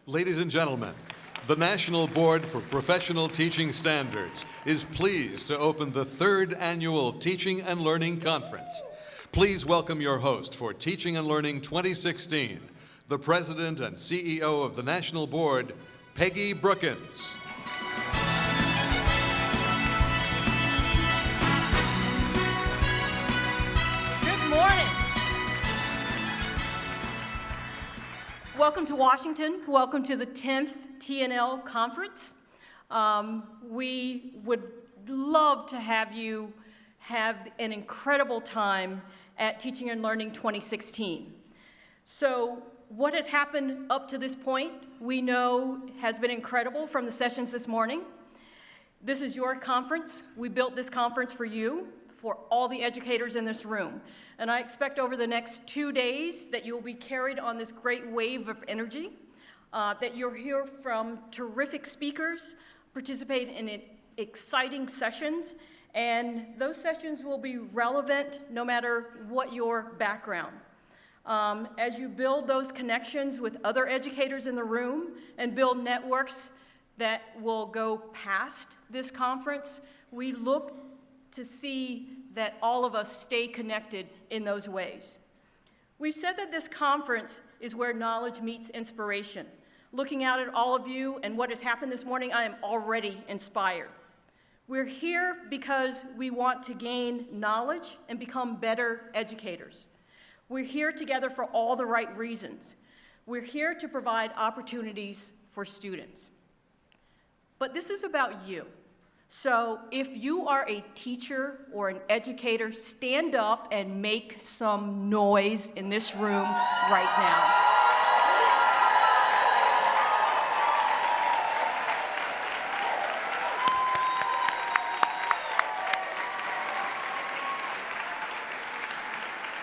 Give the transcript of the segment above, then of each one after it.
Ladies and gentlemen, the National Board for Professional Teaching Standards is pleased to open the 3rd Annual Teaching and Learning Conference. Please welcome your host for Teaching and Learning 2016, the President and CEO of the National Board, Peggy Brookins. Good morning. Welcome to Washington. Welcome to the 10th TNL Conference. We would love to have you have an incredible time at Teaching and Learning 2016. So what has happened up to this point, we know has been incredible from the sessions this morning. This is your conference. We built this conference for you, for all the educators in this room. And I expect over the next 2 days that you'll be carried on this great wave of energy, that you'll hear from terrific speakers, participate in exciting sessions, and those sessions will be relevant no matter what your background. As you build those connections with other educators in the room and build networks that will go past this conference, we look to see that all of us stay connected in those ways. We've said that this conference is where knowledge meets inspiration. Looking out at all of you and what has happened this morning, I am already inspired. We're here because we want to gain knowledge and become better educators. We're here together for all the right reasons. We're here to provide opportunities for students. But this is about you. So if you are a teacher or an educator, stand up and make some noise in this room right now.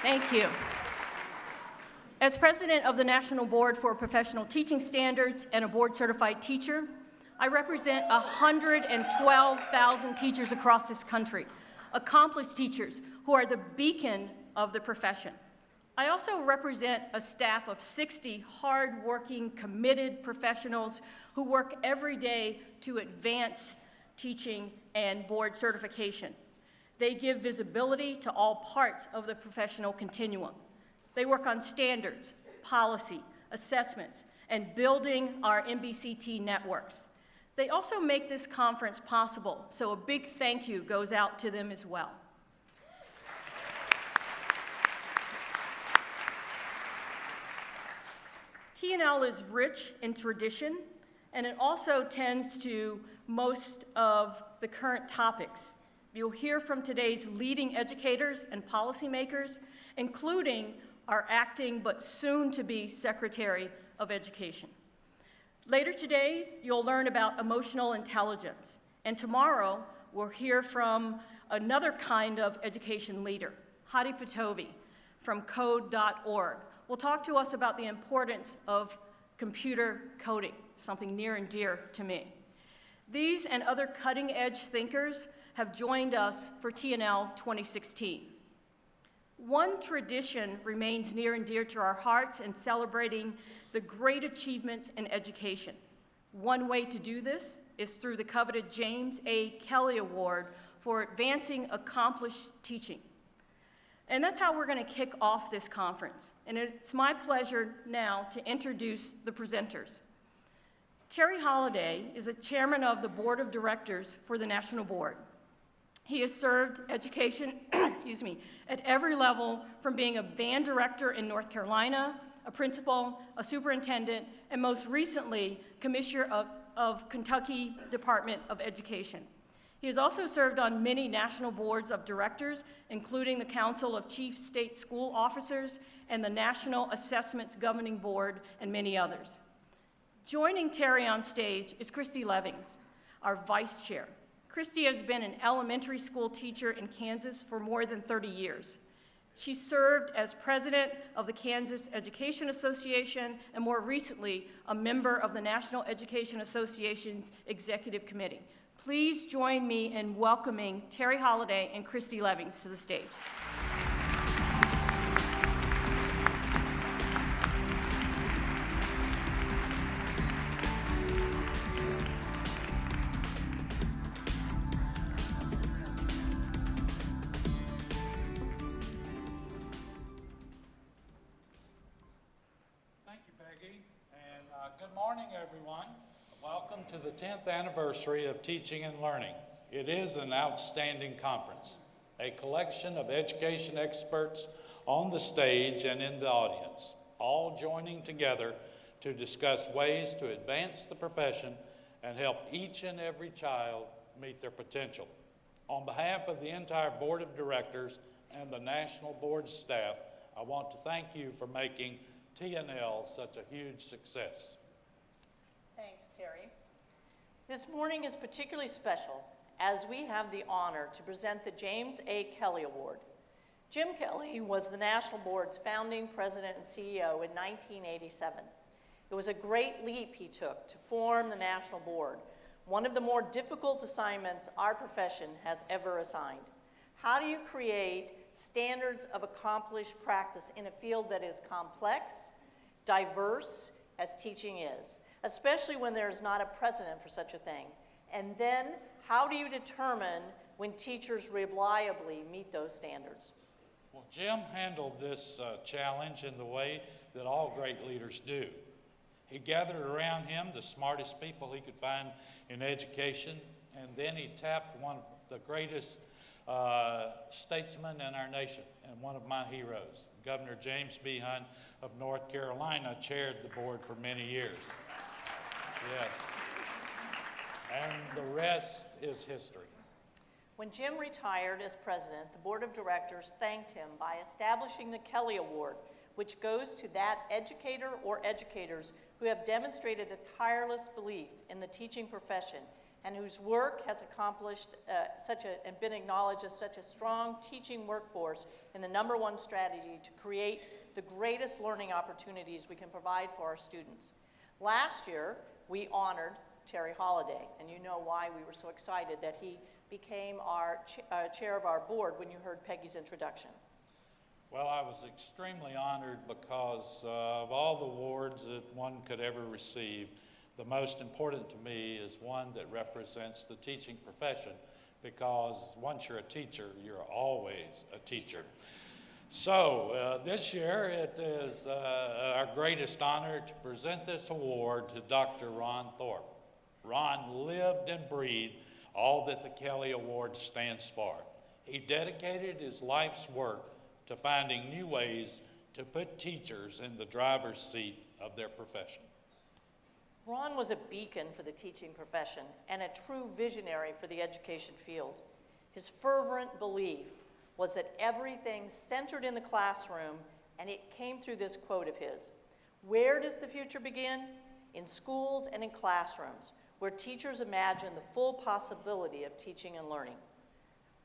Thank you. As president of the National Board for Professional Teaching Standards and a board-certified teacher, I represent 112,000 teachers across this country, accomplished teachers who are the beacon of the profession. I also represent a staff of 60 hard-working, committed professionals who work every day to advance teaching and board certification. They give visibility to all parts of the professional continuum. They work on standards, policy, assessments, and building our NBCT networks. They also make this conference possible, so a big thank you goes out to them as well. TNL is rich in tradition, and it also tends to most of the current topics. You'll hear from today's leading educators and policymakers, including our acting but soon-to-be Secretary of Education. Later today, you'll learn about emotional intelligence, and tomorrow we'll hear from another kind of education leader, Hadi Patovi from Code.org. Will talk to us about the importance of computer coding, something near and dear to me. These and other cutting-edge thinkers have joined us for TNL 2016. One tradition remains near and dear to our hearts in celebrating the great achievements in education. One way to do this is through the coveted James A. Kelly Award for advancing accomplished teaching. And that's how we're going to kick off this conference. And it's my pleasure now to introduce the presenters. Terry Holliday is a chairman of the board of directors for the National Board. He has served education, at every level, from being a band director in North Carolina, a principal, a superintendent, and most recently, commissioner of Kentucky Department of Education. He has also served on many national boards of directors, including the Council of Chief State School Officers and the National Assessments Governing Board, and many others. Joining Terry on stage is Christy Levings, our vice chair. Christy has been an elementary school teacher in Kansas for more than 30 years. She served as president of the Kansas Education Association and more recently, a member of the National Education Association's Executive Committee. Please join me in welcoming Terry Holliday and Christy Levings to the stage. Ricky, and good morning, everyone. Welcome to the 10th anniversary of Teaching and Learning. It is an outstanding conference, a collection of education experts on the stage and in the audience, all joining together to discuss ways to advance the profession and help each and every child meet their potential. On behalf of the entire Board of Directors and the National Board staff, I want to thank you for making TNL such a huge success. Thanks, Terry. This morning is particularly special as we have the honor to present the James A. Kelly Award. Jim Kelly was the National Board's founding president and CEO in 1987. It was a great leap he took to form the National Board, one of the more difficult assignments our profession has ever assigned. How do you create standards of accomplished practice in a field that is complex, diverse, as teaching is, especially when there's not a precedent for such a thing? And then, how do you determine when teachers reliably meet those standards? Well, Jim handled this challenge in the way that all great leaders do. He gathered around him the smartest people he could find in education, and then he tapped one of the greatest statesmen in our nation, and one of my heroes. Governor James B. Hunt of North Carolina chaired the board for many years. Yes. And the rest is history. When Jim retired as president, the board of directors thanked him by establishing the Kelly Award, which goes to that educator or educators who have demonstrated a tireless belief in the teaching profession and whose work has accomplished and been acknowledged as such a strong teaching workforce in the #1 strategy to create the greatest learning opportunities we can provide for our students. Last year, we honored Terry Holliday, and you know why we were so excited that he became our chair of our board when you heard Peggy's introduction. Well, I was extremely honored because of all the awards that one could ever receive, the most important to me is one that represents the teaching profession, because once you're a teacher, you're always a teacher. So this year it is our greatest honor to present this award to Dr. Ron Thorpe. Ron lived and breathed all that the Kelly Award stands for. He dedicated his life's work to finding new ways to put teachers in the driver's seat of their profession. Ron was a beacon for the teaching profession and a true visionary for the education field. His fervent belief was that everything centered in the classroom, and it came through this quote of his: "Where does the future begin? In schools and in classrooms, where teachers imagine the full possibility of teaching and learning."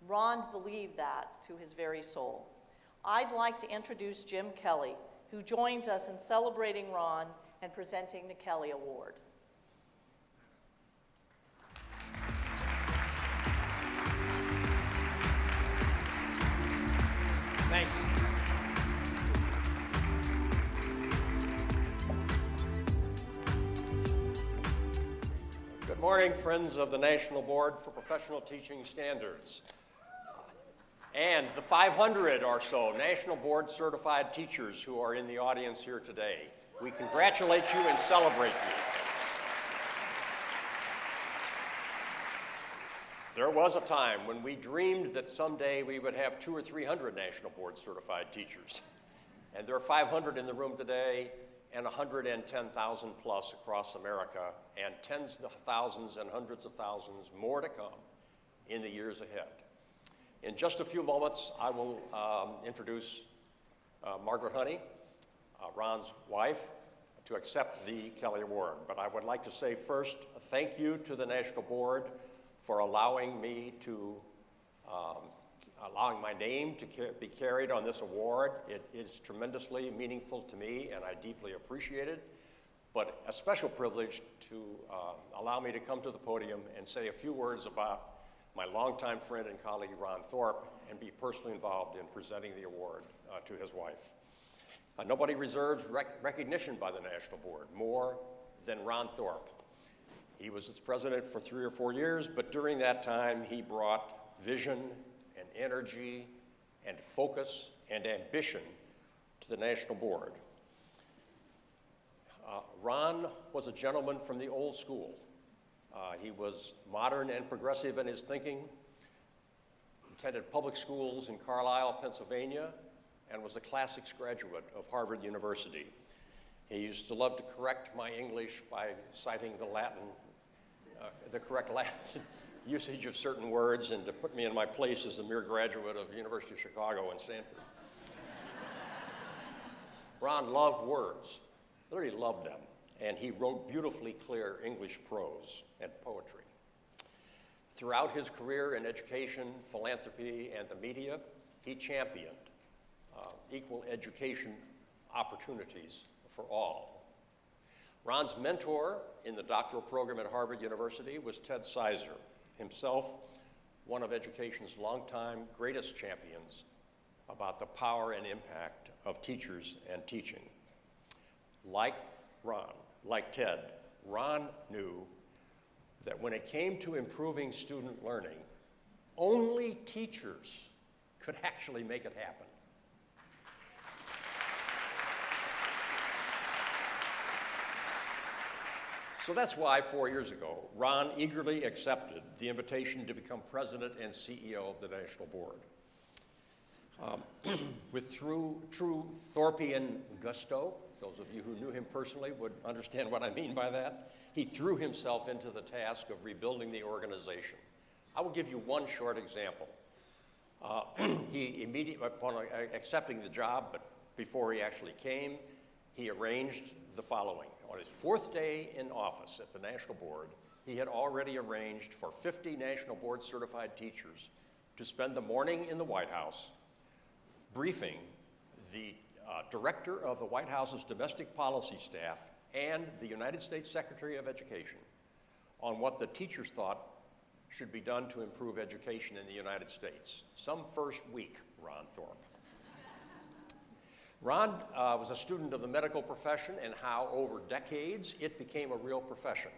Ron believed that to his very soul. I'd like to introduce Jim Kelly, who joins us in celebrating Ron and presenting the Kelly Award. Thanks. Good morning, friends of the National Board for Professional Teaching Standards, and the 500 or so National Board certified teachers who are in the audience here today. We congratulate you and celebrate you. There was a time when we dreamed that someday we would have 200 or 300 National Board certified teachers. And there are 500 in the room today, and 110,000 plus across America, and tens of thousands and hundreds of thousands more to come in the years ahead. In just a few moments, I will introduce Margaret Honey, Ron's wife, to accept the Kelly Award. But I would like to say first, thank you to the National Board for allowing me to, allowing my name to be carried on this award. It is tremendously meaningful to me, and I deeply appreciate it. But a special privilege to allow me to come to the podium and say a few words about my longtime friend and colleague, Ron Thorpe, and be personally involved in presenting the award to his wife. Nobody reserves recognition by the National Board more than Ron Thorpe. He was its president for 3 or 4 years, but during that time, he brought vision and energy and focus and ambition to the National Board. Ron was a gentleman from the old school. He was modern and progressive in his thinking, attended public schools in Carlisle, Pennsylvania, and was a classics graduate of Harvard University. He used to love to correct my English by citing the correct Latin usage of certain words, and to put me in my place as a mere graduate of the University of Chicago and Stanford. Ron loved words, literally loved them, and he wrote beautifully clear English prose and poetry. Throughout his career in education, philanthropy, and the media, he championed equal education opportunities for all. Ron's mentor in the doctoral program at Harvard University was Ted Sizer, himself one of education's longtime greatest champions about the power and impact of teachers and teaching. Like Ted, Ron knew that when it came to improving student learning, only teachers could actually make it happen. So that's why 4 years ago, Ron eagerly accepted the invitation to become president and CEO of the National Board. With true Thorpian gusto, those of you who knew him personally would understand what I mean by that, he threw himself into the task of rebuilding the organization. I will give you one short example. He immediately, upon accepting the job, but before he actually came, he arranged the following. On his 4th day in office at the National Board, he had already arranged for 50 National Board certified teachers to spend the morning in the White House briefing the director of the White House's domestic policy staff and the United States Secretary of Education on what the teachers thought should be done to improve education in the United States. Some first week, Ron Thorpe. Ron was a student of the medical profession and how over decades it became a real profession.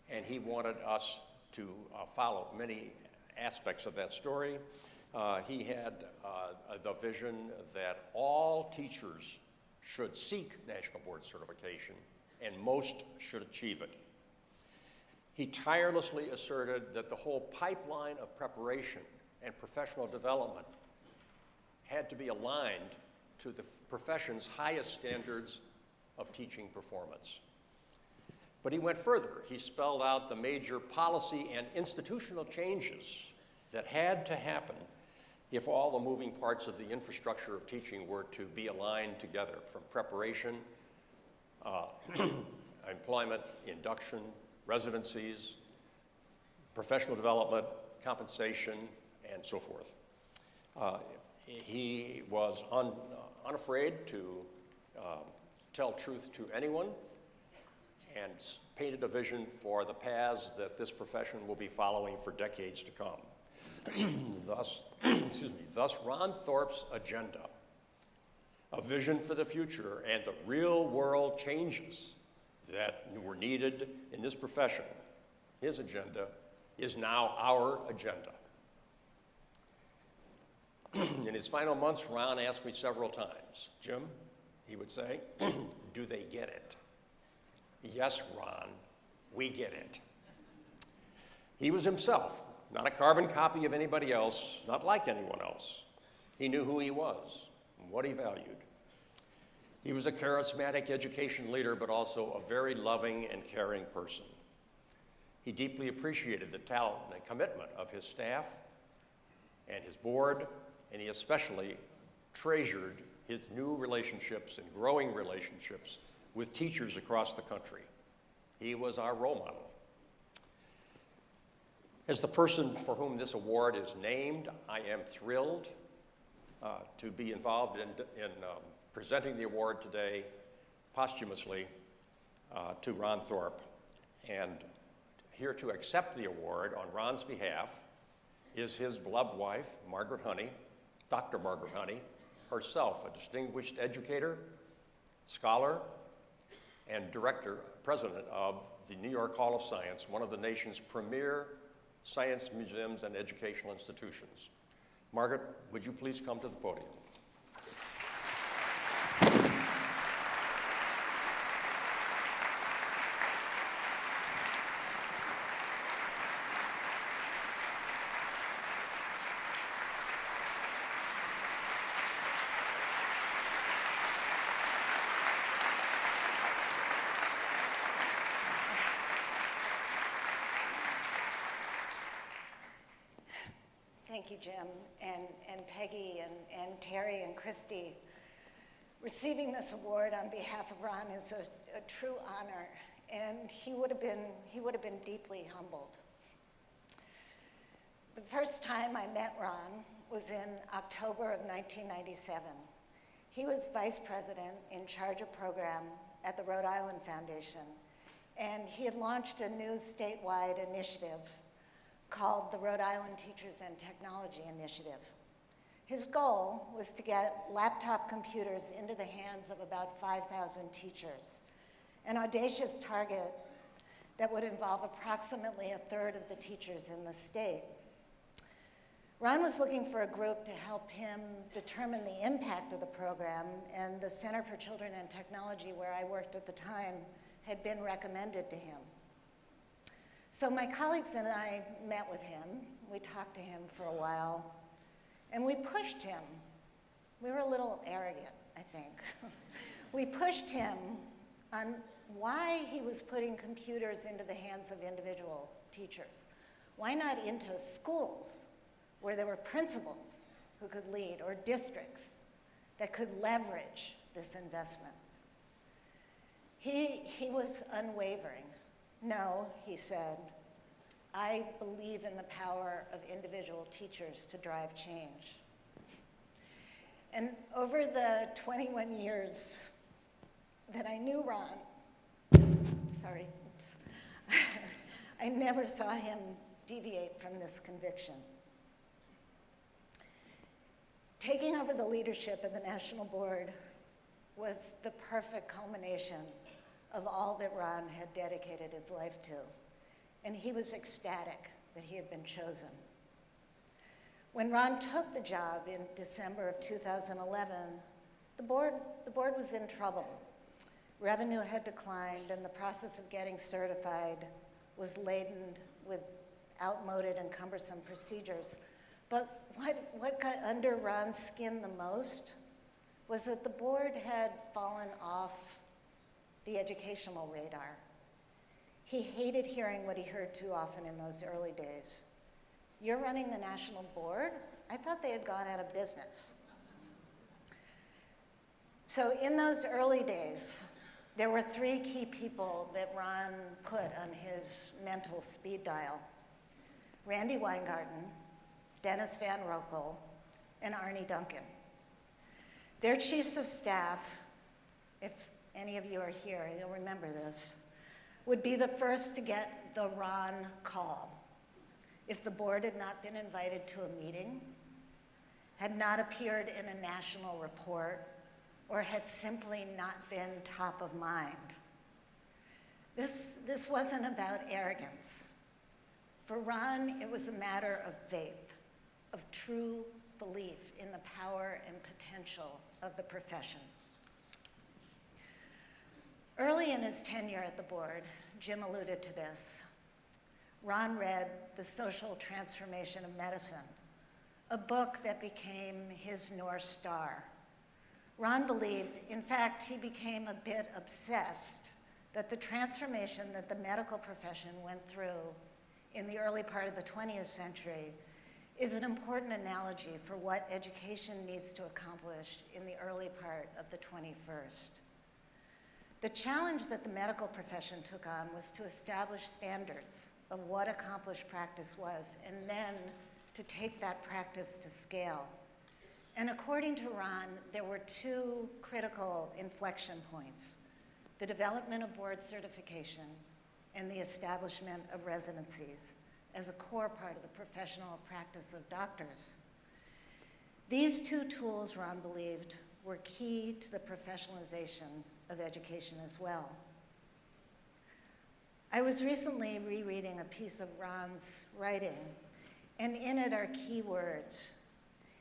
And he wanted us to follow many aspects of that story. He had the vision that all teachers should seek National Board certification and most should achieve it. He tirelessly asserted that the whole pipeline of preparation and professional development had to be aligned to the profession's highest standards of teaching performance. But he went further. He spelled out the major policy and institutional changes that had to happen if all the moving parts of the infrastructure of teaching were to be aligned together, from preparation, employment, induction, residencies, professional development, compensation, and so forth. He was unafraid to tell truth to anyone and painted a vision for the paths that this profession will be following for decades to come. Thus, Ron Thorpe's agenda, a vision for the future and the real world changes that were needed in this profession, his agenda, is now our agenda. In his final months, Ron asked me several times, Jim, he would say, do they get it? Yes, Ron, we get it. He was himself, not a carbon copy of anybody else, not like anyone else. He knew who he was and what he valued. He was a charismatic education leader, but also a very loving and caring person. He deeply appreciated the talent and commitment of his staff and his board, and he especially treasured his new relationships and growing relationships with teachers across the country. He was our role model. As the person for whom this award is named, I am thrilled to be involved in presenting the award today posthumously to Ron Thorpe. And here to accept the award on Ron's behalf is his beloved wife, Margaret Honey, Dr. Margaret Honey, herself a distinguished educator, scholar, and president of the New York Hall of Science, one of the nation's premier science museums and educational institutions. Margaret, would you please come to the podium? thank you, Jim, and Peggy, and Terry, and Christy. Receiving this award on behalf of Ron is a true honor, and he would have been deeply humbled. The first time I met Ron was in October of 1997. He was vice president in charge of program at the Rhode Island Foundation, and he had launched a new statewide initiative called the Rhode Island Teachers and Technology Initiative. His goal was to get laptop computers into the hands of about 5,000 teachers, an audacious target that would involve approximately a third of the teachers in the state. Ron was looking for a group to help him determine the impact of the program, and the Center for Children and Technology, where I worked at the time, had been recommended to him. So my colleagues and I met with him. We talked to him for a while, and we pushed him. We were a little arrogant, I think. We pushed him on why he was putting computers into the hands of individual teachers. Why not into schools where there were principals who could lead, or districts that could leverage this investment? He was unwavering. No, he said, I believe in the power of individual teachers to drive change. And over the 21 years that I knew Ron, I never saw him deviate from this conviction. Taking over the leadership of the National Board was the perfect culmination of all that Ron had dedicated his life to, and he was ecstatic that he had been chosen. When Ron took the job in December of 2011, the board was in trouble. Revenue had declined, and the process of getting certified was laden with outmoded and cumbersome procedures. But what got under Ron's skin the most was that the board had fallen off the educational radar. He hated hearing what he heard too often in those early days. You're running the national board? I thought they had gone out of business. So in those early days, there were 3 key people that Ron put on his mental speed dial: Randy Weingarten, Dennis Van Rokel, and Arnie Duncan. Their chiefs of staff, if any of you are here, you'll remember this, would be the first to get the Ron call if the board had not been invited to a meeting, had not appeared in a national report, or had simply not been top of mind. This wasn't about arrogance. For Ron, it was a matter of faith, of true belief in the power and potential of the profession. Early in his tenure at the board, Jim alluded to this, Ron read The Social Transformation of Medicine, a book that became his North Star. Ron believed, in fact, he became a bit obsessed, that the transformation that the medical profession went through in the early part of the 20th century is an important analogy for what education needs to accomplish in the early part of the 21st. The challenge that the medical profession took on was to establish standards of what accomplished practice was, and then to take that practice to scale. And according to Ron, there were 2 critical inflection points: the development of board certification and the establishment of residencies as a core part of the professional practice of doctors. These 2 tools, Ron believed, were key to the professionalization of education as well. I was recently rereading a piece of Ron's writing, and in it are key words.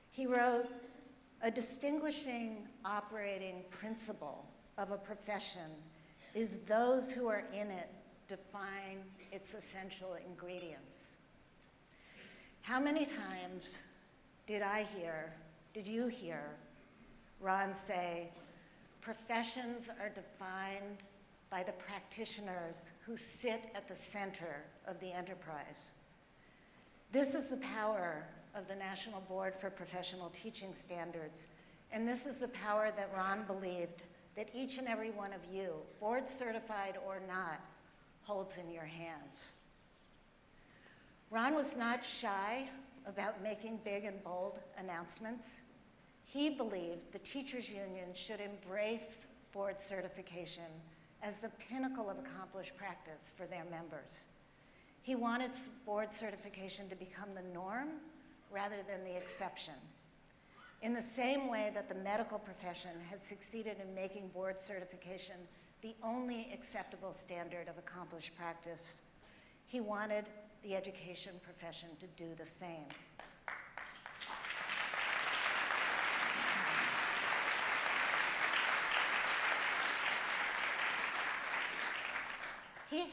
He wrote, "A distinguishing operating principle of a profession is those who are in it define its essential ingredients." How many times did you hear Ron say, professions are defined by the practitioners who sit at the center of the enterprise? This is the power of the National Board for Professional Teaching Standards, and this is the power that Ron believed that each and every one of you, board certified or not, holds in your hands. Ron was not shy about making big and bold announcements. He believed the teachers' union should embrace board certification as the pinnacle of accomplished practice for their members. He wanted board certification to become the norm rather than the exception. In the same way that the medical profession has succeeded in making board certification the only acceptable standard of accomplished practice, he wanted the education profession to do the same. He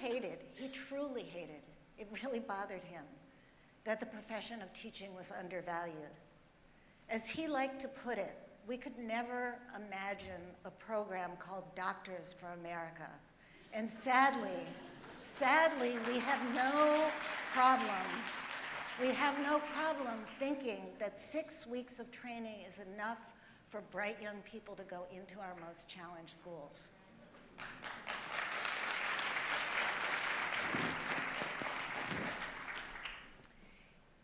truly hated, it really bothered him that the profession of teaching was undervalued. As he liked to put it, we could never imagine a program called Doctors for America. And sadly, we have no problem thinking that 6 weeks of training is enough for bright young people to go into our most challenged schools.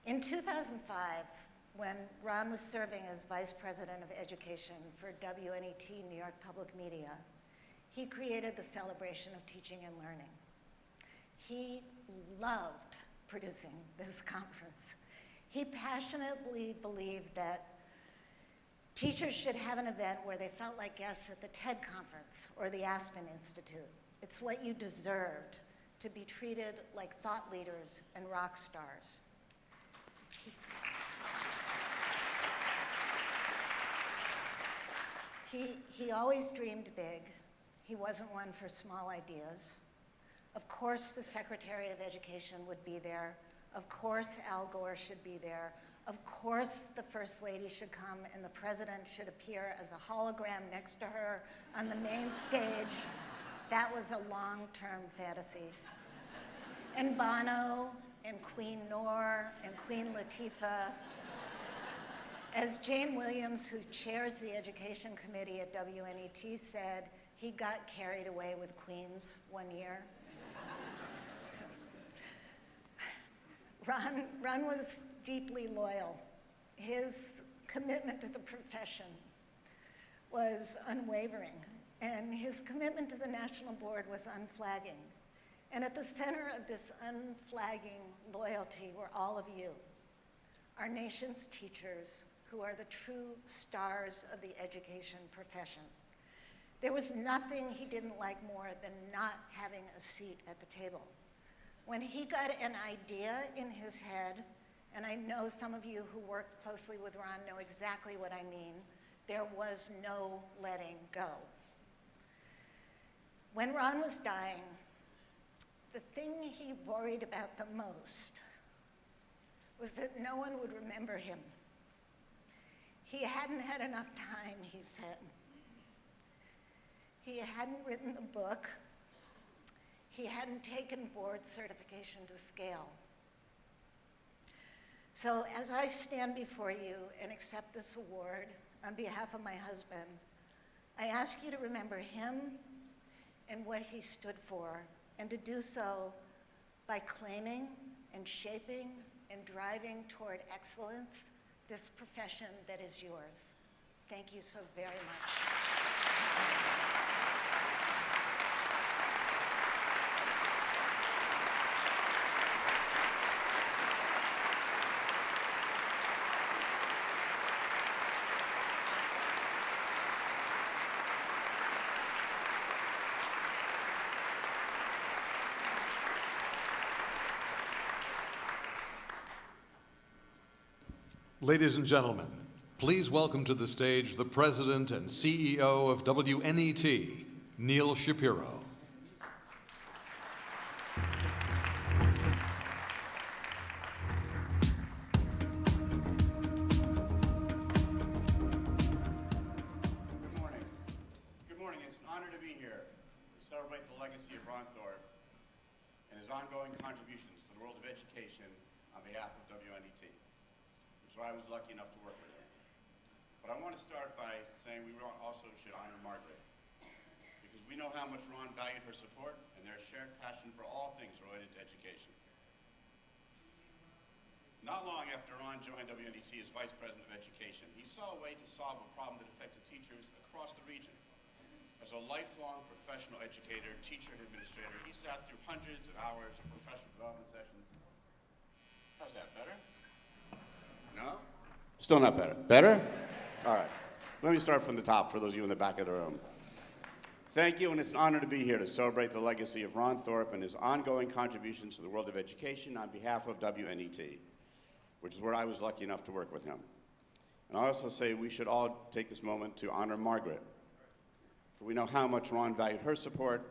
In 2005, when Ron was serving as Vice President of Education for WNET New York Public Media, he created the Celebration of Teaching and Learning. He loved producing this conference. He passionately believed that teachers should have an event where they felt like guests at the TED Conference or the Aspen Institute. It's what you deserved, to be treated like thought leaders and rock stars. He always dreamed big. He wasn't one for small ideas. Of course, the Secretary of Education would be there. Of course, Al Gore should be there. Of course, the First Lady should come and the President should appear as a hologram next to her on the main stage. That was a long-term fantasy. And Bono and Queen Noor and Queen Latifah. As Jane Williams, who chairs the Education Committee at WNET, said, he got carried away with Queens one year. Ron was deeply loyal. His commitment to the profession was unwavering, and his commitment to the National Board was unflagging. And at the center of this unflagging loyalty were all of you, our nation's teachers, who are the true stars of the education profession. There was nothing he didn't like more than not having a seat at the table. When he got an idea in his head, and I know some of you who work closely with Ron know exactly what I mean, there was no letting go. When Ron was dying, the thing he worried about the most was that no one would remember him. He hadn't had enough time, he said. He hadn't written the book. He hadn't taken board certification to scale. So as I stand before you and accept this award on behalf of my husband, I ask you to remember him and what he stood for, and to do so by claiming and shaping and driving toward excellence this profession that is yours. Thank you so very much. Ladies and gentlemen, please welcome to the stage the President and CEO of WNET, Neil Shapiro. Good morning. Good morning. It's an honor to be here to celebrate the legacy of Ron Thorpe and his ongoing contributions to the world of education on behalf of WNET. so I was lucky enough to work with him. But I want to start by saying we also should honor Margaret, because we know how much Ron valued her support and their shared passion for all things related to education. Not long after Ron joined WNDT as Vice President of Education, he saw a way to solve a problem that affected teachers across the region. As a lifelong professional educator, teacher, and administrator, he sat through hundreds of hours of professional development sessions. How's that, better? No? Still not better. Better? All right. Let me start from the top for those of you in the back of the room. Thank you, and it's an honor to be here to celebrate the legacy of Ron Thorpe and his ongoing contributions to the world of education on behalf of WNET, which is where I was lucky enough to work with him. And I also say we should all take this moment to honor Margaret, for we know how much Ron valued her support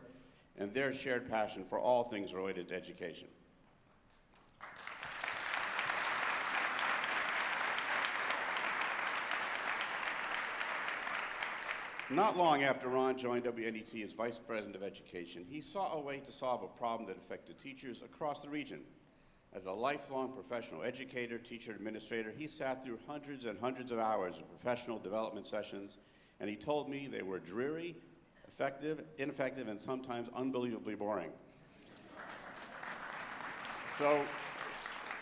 and their shared passion for all things related to education. Not long after Ron joined WNET as Vice President of Education, he saw a way to solve a problem that affected teachers across the region. As a lifelong professional educator, teacher, administrator, he sat through hundreds and hundreds of hours of professional development sessions, and he told me they were dreary, ineffective, and sometimes unbelievably boring. So,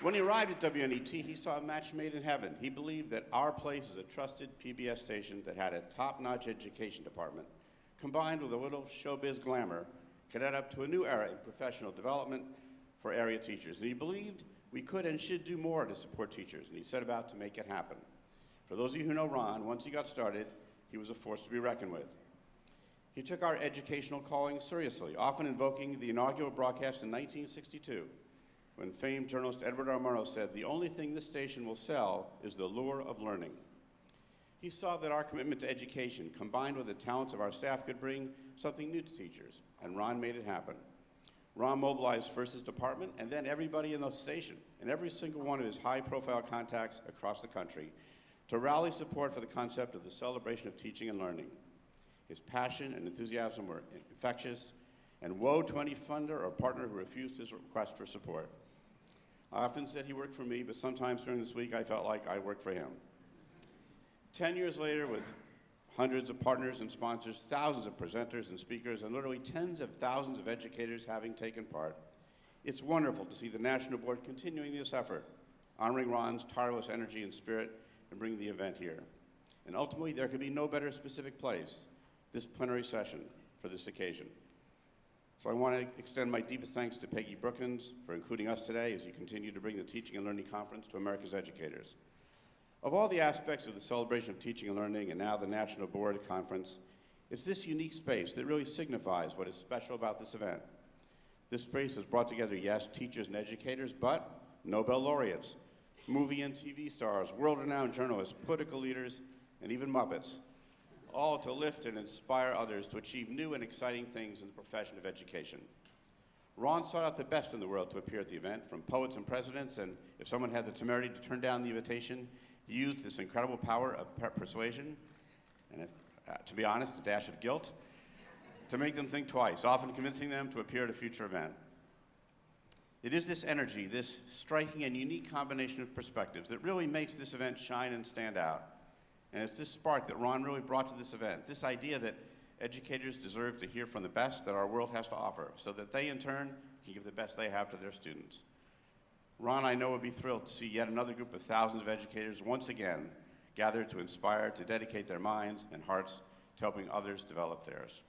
when he arrived at WNET, he saw a match made in heaven. He believed that our place as a trusted PBS station that had a top-notch education department, combined with a little showbiz glamour, could add up to a new era in professional development for area teachers. And he believed we could and should do more to support teachers, and he set about to make it happen. For those of you who know Ron, once he got started, he was a force to be reckoned with. He took our educational calling seriously, often invoking the inaugural broadcast in 1962, when famed journalist Edward R. Murrow said, "The only thing this station will sell is the lure of learning." He saw that our commitment to education, combined with the talents of our staff, could bring something new to teachers, and Ron made it happen. Ron mobilized first his department, and then everybody in the station, and every single one of his high-profile contacts across the country, to rally support for the concept of the celebration of teaching and learning. His passion and enthusiasm were infectious, and woe to any funder or partner who refused his request for support. I often said he worked for me, but sometimes during this week I felt like I worked for him. 10 years later, with hundreds of partners and sponsors, thousands of presenters and speakers, and literally tens of thousands of educators having taken part, it's wonderful to see the National Board continuing this effort, honoring Ron's tireless energy and spirit and bringing the event here. And ultimately, there could be no better specific place, this plenary session, for this occasion. So I want to extend my deepest thanks to Peggy Brookins for including us today as you continue to bring the Teaching and Learning Conference to America's educators. Of all the aspects of the celebration of teaching and learning and now the National Board Conference, it's this unique space that really signifies what is special about this event. This space has brought together, yes, teachers and educators, but Nobel laureates, movie and TV stars, world-renowned journalists, political leaders, and even Muppets, all to lift and inspire others to achieve new and exciting things in the profession of education. Ron sought out the best in the world to appear at the event, from poets and presidents, and if someone had the temerity to turn down the invitation, he used this incredible power of persuasion, and to be honest, a dash of guilt, to make them think twice, often convincing them to appear at a future event. It is this energy, this striking and unique combination of perspectives that really makes this event shine and stand out. And it's this spark that Ron really brought to this event, this idea that educators deserve to hear from the best that our world has to offer, so that they, in turn, can give the best they have to their students. Ron, I know, would be thrilled to see yet another group of thousands of educators once again gathered to inspire, to dedicate their minds and hearts to helping others develop theirs.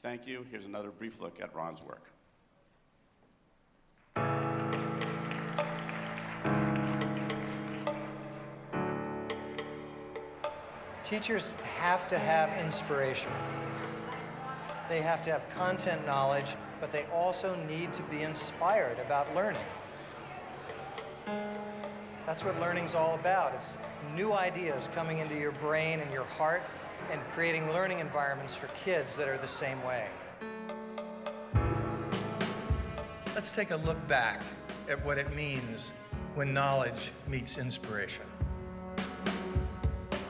Thank you. Here's another brief look at Ron's work. Teachers have to have inspiration. They have to have content knowledge, but they also need to be inspired about learning. That's what learning's all about. It's new ideas coming into your brain and your heart and creating learning environments for kids that are the same way. Let's take a look back at what it means when knowledge meets inspiration.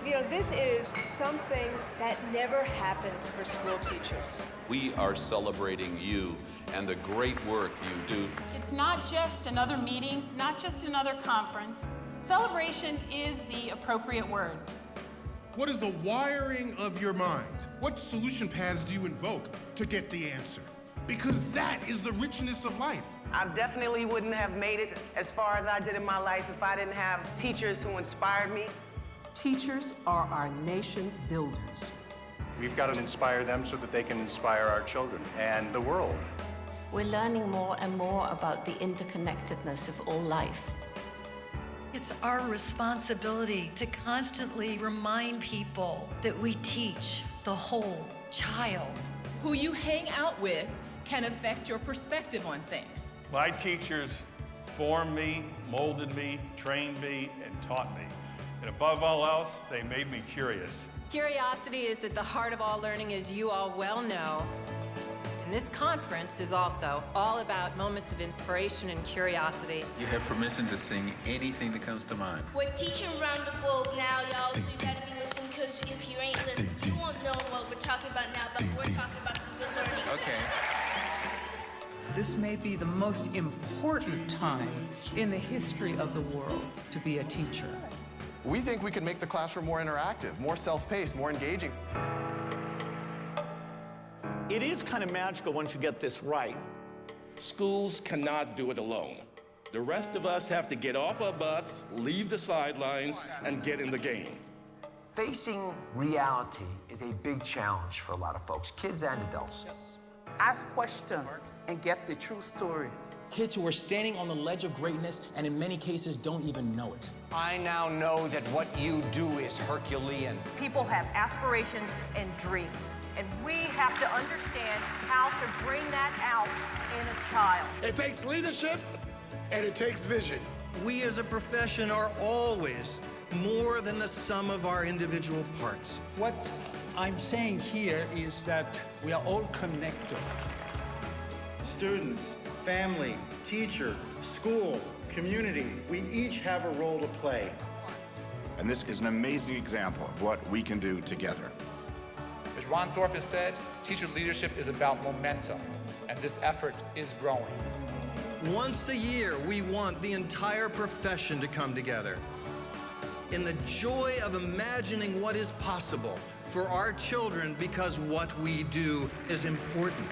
You know, this is something that never happens for school teachers. We are celebrating you and the great work you do. It's not just another meeting, not just another conference. Celebration is the appropriate word. What is the wiring of your mind? What solution paths do you invoke to get the answer? Because that is the richness of life. I definitely wouldn't have made it as far as I did in my life if I didn't have teachers who inspired me. Teachers are our nation builders. We've got to inspire them so that they can inspire our children and the world. We're learning more and more about the interconnectedness of all life. It's our responsibility to constantly remind people that we teach the whole child. Who you hang out with can affect your perspective on things. My teachers formed me, molded me, trained me, and taught me. And above all else, they made me curious. Curiosity is at the heart of all learning, as you all well know. And this conference is also all about moments of inspiration and curiosity. You have permission to sing anything that comes to mind. We're teaching around the globe now, y'all, so you gotta be listening, because if you ain't listening, you won't know what we're talking about now, but we're talking about some good learning. Okay. This may be the most important time in the history of the world to be a teacher. We think we can make the classroom more interactive, more self-paced, more engaging. It is kind of magical once you get this right. Schools cannot do it alone. The rest of us have to get off our butts, leave the sidelines, and get in the game. Facing reality is a big challenge for a lot of folks, kids and adults. Ask questions and get the true story. Kids who are standing on the ledge of greatness and in many cases don't even know it. I now know that what you do is Herculean. People have aspirations and dreams, and we have to understand how to bring that out in a child. It takes leadership and it takes vision. We as a profession are always more than the sum of our individual parts. What I'm saying here is that we are all connected. Students, family, teacher, school, community, we each have a role to play. And this is an amazing example of what we can do together. As Ron Thorpe has said, teacher leadership is about momentum, and this effort is growing. Once a year, we want the entire profession to come together in the joy of imagining what is possible for our children, because what we do is important.